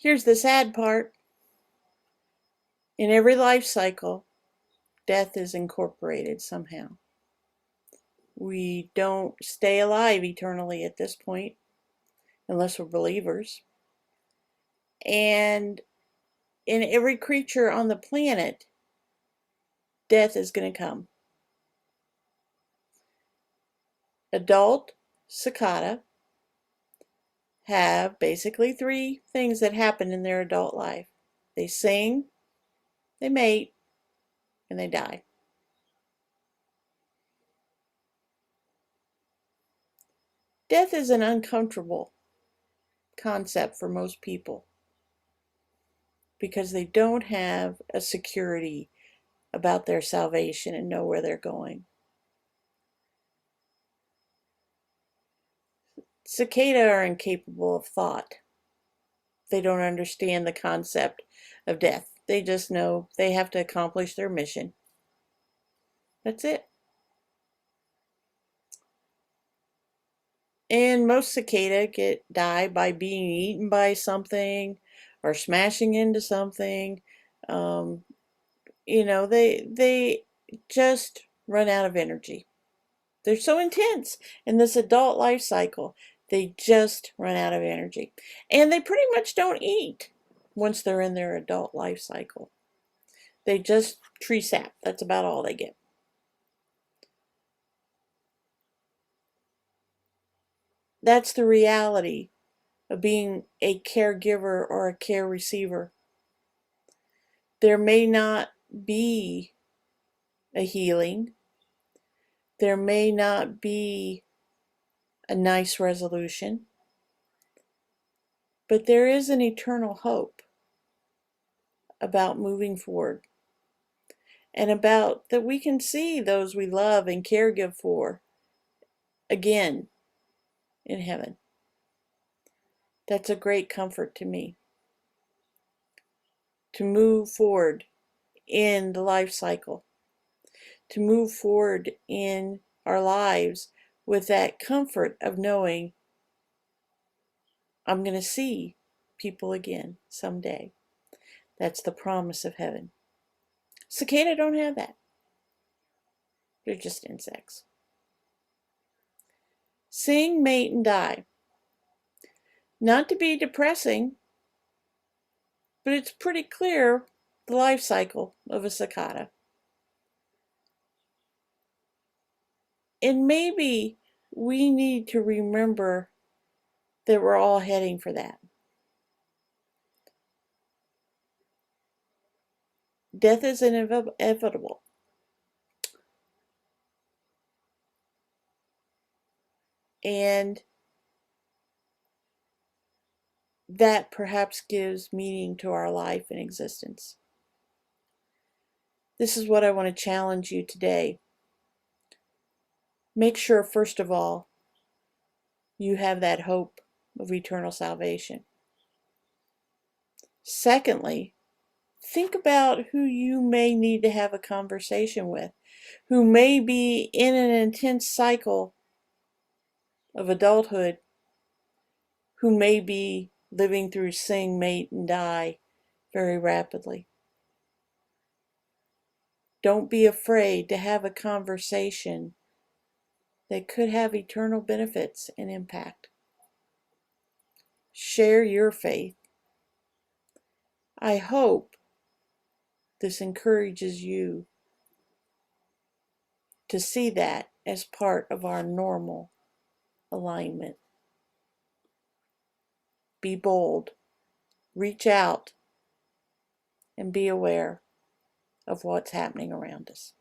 Here's the sad part. In every life cycle, death is incorporated somehow. We don't stay alive eternally at this point, unless we're believers. And in every creature on the planet, death is going to come. Adult cicada have basically three things that happen in their adult life. They sing, they mate, and they die. Death is an uncomfortable concept for most people because they don't have a security about their salvation and know where they're going. Cicada are incapable of thought. They don't understand the concept of death. They just know they have to accomplish their mission. That's it. And most cicada die by being eaten by something or smashing into something. They just run out of energy. They're so intense in this adult life cycle. They just run out of energy. And they pretty much don't eat once they're in their adult life cycle. They just tree sap. That's about all they get. That's the reality of being a caregiver or a care receiver. There may not be a healing. There may not be a nice resolution. But there is an eternal hope about moving forward and about that we can see those we love and caregive for again in heaven. That's a great comfort to me. To move forward in the life cycle, to move forward in our lives with that comfort of knowing I'm going to see people again someday. That's the promise of heaven. Cicada don't have that. They're just insects. Sing, mate, and die. Not to be depressing, but it's pretty clear the life cycle of a cicada. And maybe we need to remember that we're all heading for that. Death is inevitable. And that perhaps gives meaning to our life and existence. This is what I want to challenge you today. Make sure, first of all, you have that hope of eternal salvation. Secondly, think about who you may need to have a conversation with, who may be in an intense cycle of adulthood, who may be living through sing, mate, and die very rapidly. Don't be afraid to have a conversation that could have eternal benefits and impact. Share your faith. I hope this encourages you to see that as part of our normal alignment. Be bold, reach out, and be aware of what's happening around us.